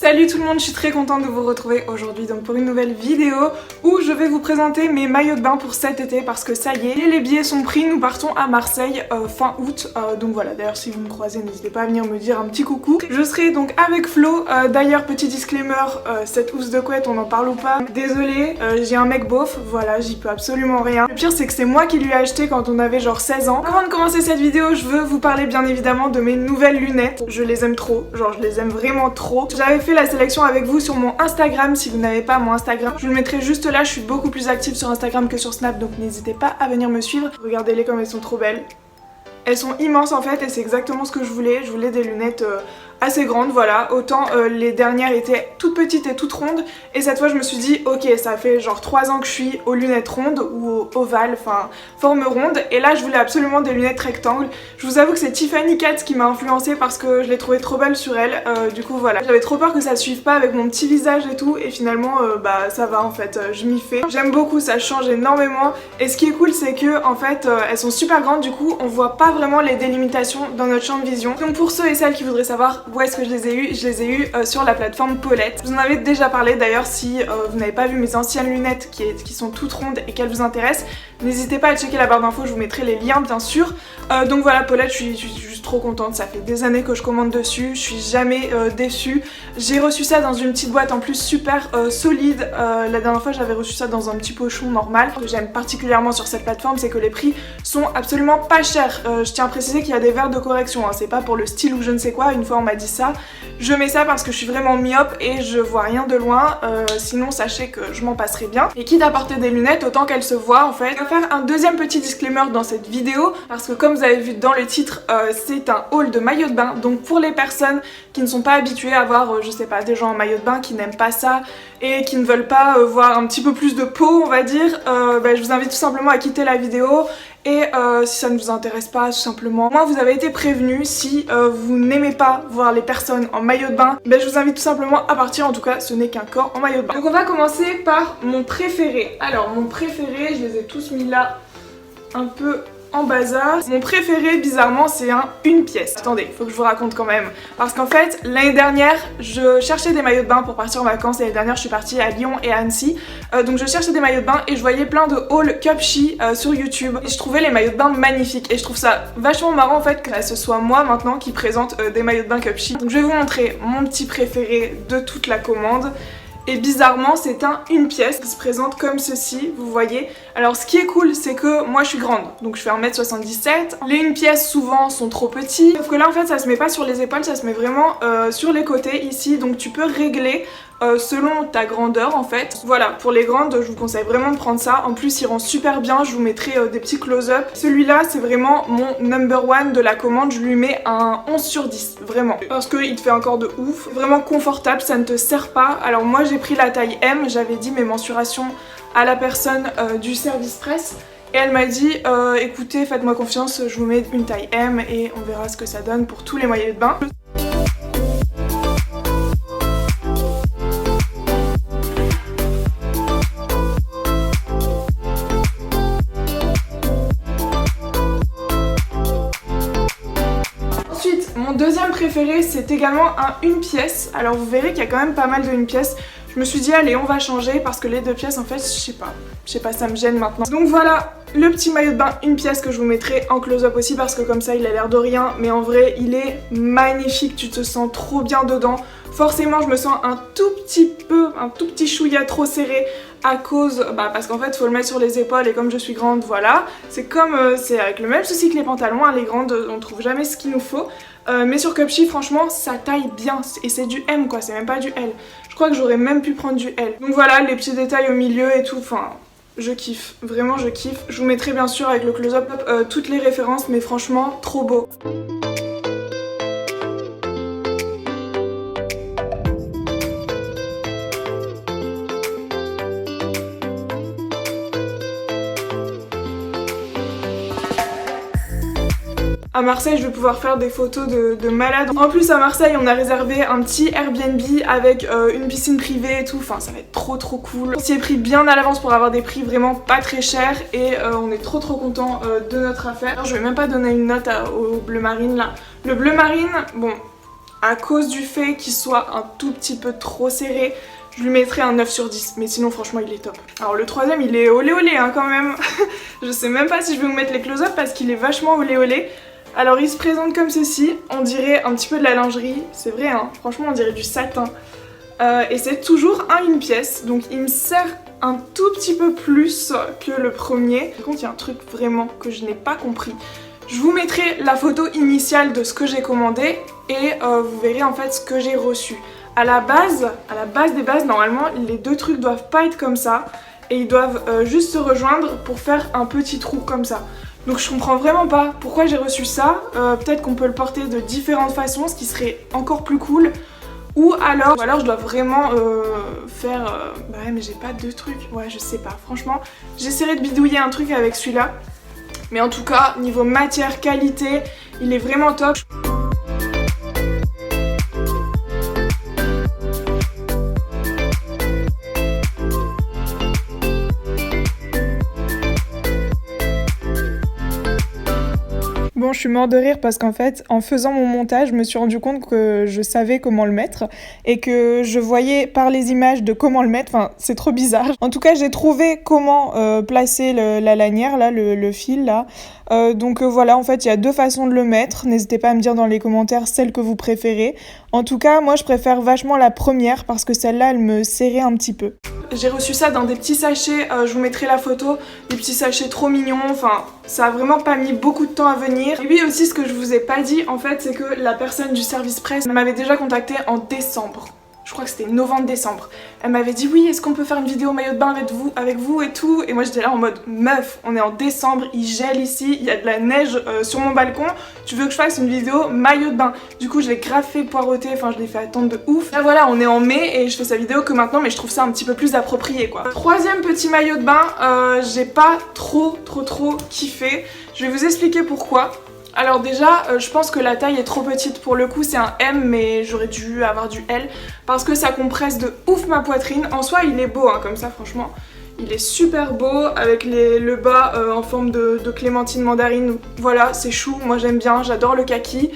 Salut tout le monde, je suis très contente de vous retrouver aujourd'hui donc pour une nouvelle vidéo où je vais vous présenter mes maillots de bain pour cet été parce que ça y est, les billets sont pris, nous partons à Marseille fin août, donc voilà, d'ailleurs si vous me croisez n'hésitez pas à venir me dire un petit coucou. Je serai donc avec Flo, d'ailleurs petit disclaimer, cette housse de couette on en parle ou pas, désolée, j'ai un mec beauf, voilà, j'y peux absolument rien. Le pire c'est que c'est moi qui lui ai acheté quand on avait genre 16 ans. Avant de commencer cette vidéo, je veux vous parler bien évidemment de mes nouvelles lunettes, je les aime trop, genre je les aime vraiment trop. J'avais fait la sélection avec vous sur mon Instagram, si vous n'avez pas mon Instagram, je vous le mettrai juste là, je suis beaucoup plus active sur Instagram que sur Snap, donc n'hésitez pas à venir me suivre. Regardez-les comme elles sont trop belles. Elles sont immenses en fait et c'est exactement ce que je voulais des lunettes assez grandes, voilà. Autant les dernières étaient toutes petites et toutes rondes et cette fois je me suis dit ok, ça fait genre 3 ans que je suis aux lunettes rondes ou ovales, enfin forme ronde, et là je voulais absolument des lunettes rectangles. Je vous avoue que c'est Tiffany Katz qui m'a influencée parce que je les trouvais trop belles sur elle, du coup voilà. J'avais trop peur que ça suive pas avec mon petit visage et tout et finalement bah ça va en fait, je m'y fais. J'aime beaucoup, ça change énormément et ce qui est cool c'est que en fait elles sont super grandes, du coup on voit pas vraiment les délimitations dans notre champ de vision. Donc pour ceux et celles qui voudraient savoir où est-ce que je les ai eues sur la plateforme Paulette. Je vous en avais déjà parlé d'ailleurs, si vous n'avez pas vu mes anciennes lunettes qui sont toutes rondes et qu'elles vous intéressent, n'hésitez pas à checker la barre d'infos, je vous mettrai les liens bien sûr. Donc voilà, Paulette, je suis juste trop contente, ça fait des années que je commande dessus, je suis jamais déçue. J'ai reçu ça dans une petite boîte en plus super solide, la dernière fois j'avais reçu ça dans un petit pochon normal. Ce que j'aime particulièrement sur cette plateforme c'est que les prix sont absolument pas chers. Je tiens à préciser qu'il y a des verres de correction, hein, c'est pas pour le style ou je ne sais quoi, une fois on m'a dit ça. Je mets ça parce que je suis vraiment myope et je vois rien de loin, sinon sachez que je m'en passerai bien. Et quitte à porter des lunettes, autant qu'elles se voient en fait. Je vais faire un deuxième petit disclaimer dans cette vidéo parce que comme vous avez vu dans le titre, c'est un haul de maillots de bain. Donc pour les personnes qui ne sont pas habituées à voir, je sais pas, des gens en maillot de bain, qui n'aiment pas ça et qui ne veulent pas voir un petit peu plus de peau on va dire, je vous invite tout simplement à quitter la vidéo. Et si ça ne vous intéresse pas, tout simplement, moi vous avez été prévenu, si vous n'aimez pas voir les personnes en maillot de bain, je vous invite tout simplement à partir, en tout cas ce n'est qu'un corps en maillot de bain. Donc on va commencer par mon préféré. Alors mon préféré, je les ai tous mis là un peu en bazar. Mon préféré bizarrement c'est une pièce. Attendez, faut que je vous raconte quand même. Parce qu'en fait l'année dernière je cherchais des maillots de bain pour partir en vacances. L'année dernière je suis partie à Lyon et à Annecy. Donc je cherchais des maillots de bain et je voyais plein de hauls Cupshe sur YouTube. Et je trouvais les maillots de bain magnifiques. Et je trouve ça vachement marrant en fait que ce soit moi maintenant qui présente des maillots de bain Cupshe. Donc je vais vous montrer mon petit préféré de toute la commande. Et bizarrement c'est une pièce qui se présente comme ceci, vous voyez. Alors ce qui est cool c'est que moi je suis grande, donc je fais 1m77. Les une pièce souvent sont trop petits, sauf que là en fait ça se met pas sur les épaules, ça se met vraiment sur les côtés ici. Donc tu peux régler selon ta grandeur en fait. Voilà, pour les grandes je vous conseille vraiment de prendre ça. En plus il rend super bien, je vous mettrai des petits close-up. Celui-là c'est vraiment mon number one de la commande, je lui mets un 11 sur 10, vraiment. Parce qu'il te fait encore de ouf, vraiment confortable, ça ne te serre pas. Alors moi j'ai pris la taille M, j'avais dit mes mensurations à la personne du service presse. Et elle m'a dit écoutez, faites-moi confiance, je vous mets une taille M et on verra ce que ça donne pour tous les maillots de bain. Mon deuxième préféré c'est également une pièce. Alors vous verrez qu'il y a quand même pas mal de une pièce. Je me suis dit allez on va changer parce que les deux pièces en fait je sais pas ça me gêne maintenant. Donc voilà le petit maillot de bain une pièce que je vous mettrai en close-up aussi parce que comme ça il a l'air de rien mais en vrai il est magnifique, tu te sens trop bien dedans. Forcément je me sens un tout petit chouïa trop serré à cause, parce qu'en fait faut le mettre sur les épaules et comme je suis grande voilà. C'est comme, c'est avec le même souci que les pantalons, hein, les grandes on trouve jamais ce qu'il nous faut. Mais sur Cupshe franchement ça taille bien et c'est du M quoi, c'est même pas du L. Je crois que j'aurais même pu prendre du L. Donc voilà les petits détails au milieu et tout, enfin je kiffe, vraiment je kiffe. Je vous mettrai bien sûr avec le close-up toutes les références mais franchement trop beau. À Marseille, je vais pouvoir faire des photos de malade. En plus, à Marseille, on a réservé un petit Airbnb avec une piscine privée et tout. Enfin, ça va être trop cool. On s'y est pris bien à l'avance pour avoir des prix vraiment pas très chers et on est trop content de notre affaire. Je vais même pas donner une note au bleu marine là. Le bleu marine, bon, À cause du fait qu'il soit un tout petit peu trop serré, je lui mettrais un 9 sur 10, mais sinon franchement il est top. Alors le troisième il est olé olé hein, quand même. Je sais même pas si je vais vous mettre les close-up parce qu'il est vachement olé olé. Alors il se présente comme ceci, on dirait un petit peu de la lingerie, c'est vrai hein, franchement on dirait du satin. Et c'est toujours une pièce, donc il me sert un tout petit peu plus que le premier. Par contre il y a un truc vraiment que je n'ai pas compris. Je vous mettrai la photo initiale de ce que j'ai commandé et vous verrez en fait ce que j'ai reçu. À la base des bases, normalement, les deux trucs doivent pas être comme ça et ils doivent juste se rejoindre pour faire un petit trou comme ça. Donc je comprends vraiment pas pourquoi j'ai reçu ça. Peut-être qu'on peut le porter de différentes façons, ce qui serait encore plus cool. Ou alors je dois vraiment faire... Bah ouais, mais j'ai pas deux trucs. Ouais, je sais pas. Franchement, j'essaierai de bidouiller un truc avec celui-là. Mais en tout cas, niveau matière, qualité, il est vraiment top. Bon, je suis mort de rire parce qu'en fait, en faisant mon montage, je me suis rendu compte que je savais comment le mettre et que je voyais par les images de comment le mettre. Enfin, c'est trop bizarre. En tout cas, j'ai trouvé comment placer la lanière, là, le fil, là. Donc voilà, en fait, il y a deux façons de le mettre. N'hésitez pas à me dire dans les commentaires celle que vous préférez. En tout cas, moi, je préfère vachement la première parce que celle-là, elle me serrait un petit peu. J'ai reçu ça dans des petits sachets, je vous mettrai la photo, des petits sachets trop mignons, enfin ça a vraiment pas mis beaucoup de temps à venir. Et puis aussi ce que je vous ai pas dit en fait c'est que la personne du service presse m'avait déjà contacté en décembre. Je crois que c'était novembre-décembre. Elle m'avait dit oui, est-ce qu'on peut faire une vidéo maillot de bain avec vous et tout. Et moi j'étais là en mode meuf, on est en décembre, il gèle ici, il y a de la neige sur mon balcon. Tu veux que je fasse une vidéo maillot de bain? Du coup je l'ai grave fait poireauter, enfin je l'ai fait attendre de ouf. Là voilà, on est en mai et je fais sa vidéo que maintenant, mais je trouve ça un petit peu plus approprié quoi. Troisième petit maillot de bain, j'ai pas trop kiffé. Je vais vous expliquer pourquoi. Alors déjà, je pense que la taille est trop petite. Pour le coup, c'est un M, mais j'aurais dû avoir du L parce que ça compresse de ouf ma poitrine. En soi, il est beau, hein, comme ça, franchement. Il est super beau avec le bas en forme de clémentine mandarine. Voilà, c'est chou, moi j'aime bien, j'adore le kaki.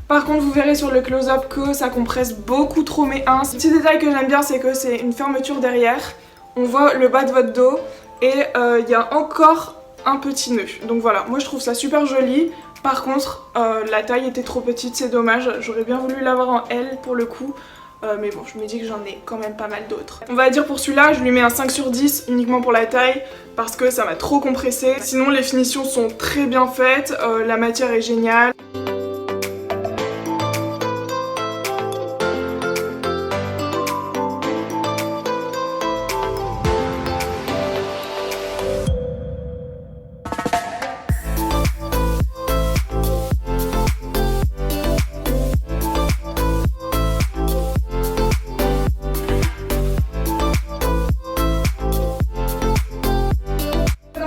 Par contre, vous verrez sur le close-up que ça compresse beaucoup trop mes ins. Le petit détail que j'aime bien, c'est que c'est une fermeture derrière. On voit le bas de votre dos et il y a encore un petit nœud. Donc voilà, moi je trouve ça super joli. Par contre, la taille était trop petite, c'est dommage. J'aurais bien voulu l'avoir en L pour le coup. Mais bon, je me dis que j'en ai quand même pas mal d'autres. On va dire pour celui-là, je lui mets un 5 sur 10 uniquement pour la taille parce que ça m'a trop compressé. Sinon, les finitions sont très bien faites, la matière est géniale.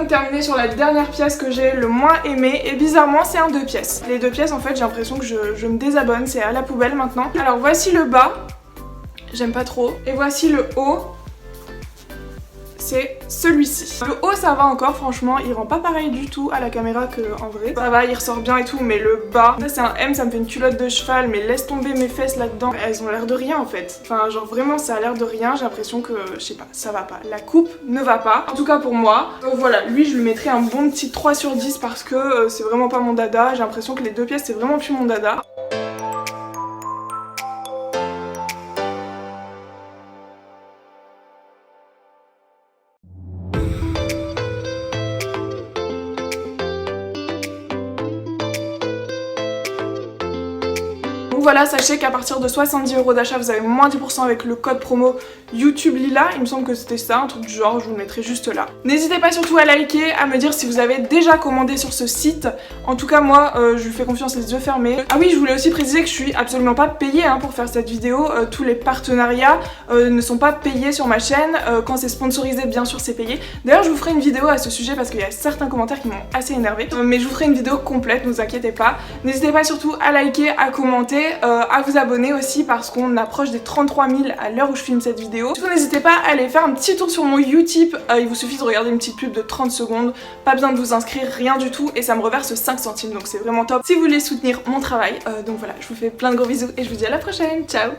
Terminé sur la dernière pièce que j'ai le moins aimée et bizarrement c'est un 2 pièces. Les 2 pièces en fait j'ai l'impression que je me désabonne, c'est à la poubelle maintenant. Alors voici le bas, j'aime pas trop, et voici le haut, c'est celui-ci. Le haut ça va encore franchement, il rend pas pareil du tout à la caméra qu'en vrai. Ça va, il ressort bien et tout, mais le bas, ça c'est un M, ça me fait une culotte de cheval, mais laisse tomber mes fesses là-dedans. Elles ont l'air de rien en fait. Enfin genre vraiment ça a l'air de rien, j'ai l'impression que, je sais pas, ça va pas. La coupe ne va pas, en tout cas pour moi. Donc voilà, lui je lui mettrais un bon petit 3 sur 10 parce que c'est vraiment pas mon dada. J'ai l'impression que les 2 pièces c'est vraiment plus mon dada. Donc voilà, sachez qu'à partir de 70 € d'achat, vous avez moins 10% avec le code promo YouTube Lila. Il me semble que c'était ça, un truc du genre, je vous le mettrai juste là. N'hésitez pas surtout à liker, à me dire si vous avez déjà commandé sur ce site. En tout cas, moi, je lui fais confiance les yeux fermés. Ah oui, je voulais aussi préciser que je suis absolument pas payée hein, pour faire cette vidéo. Tous les partenariats ne sont pas payés sur ma chaîne. Quand c'est sponsorisé, bien sûr, c'est payé. D'ailleurs, je vous ferai une vidéo à ce sujet parce qu'il y a certains commentaires qui m'ont assez énervé. Mais je vous ferai une vidéo complète, ne vous inquiétez pas. N'hésitez pas surtout à liker, à commenter. à vous abonner aussi parce qu'on approche des 33 000 à l'heure où je filme cette vidéo. Du coup n'hésitez pas à aller faire un petit tour sur mon Utip, il vous suffit de regarder une petite pub de 30 secondes, pas besoin de vous inscrire, rien du tout, et ça me reverse 5 centimes, donc c'est vraiment top si vous voulez soutenir mon travail. Donc voilà, je vous fais plein de gros bisous et je vous dis à la prochaine, ciao.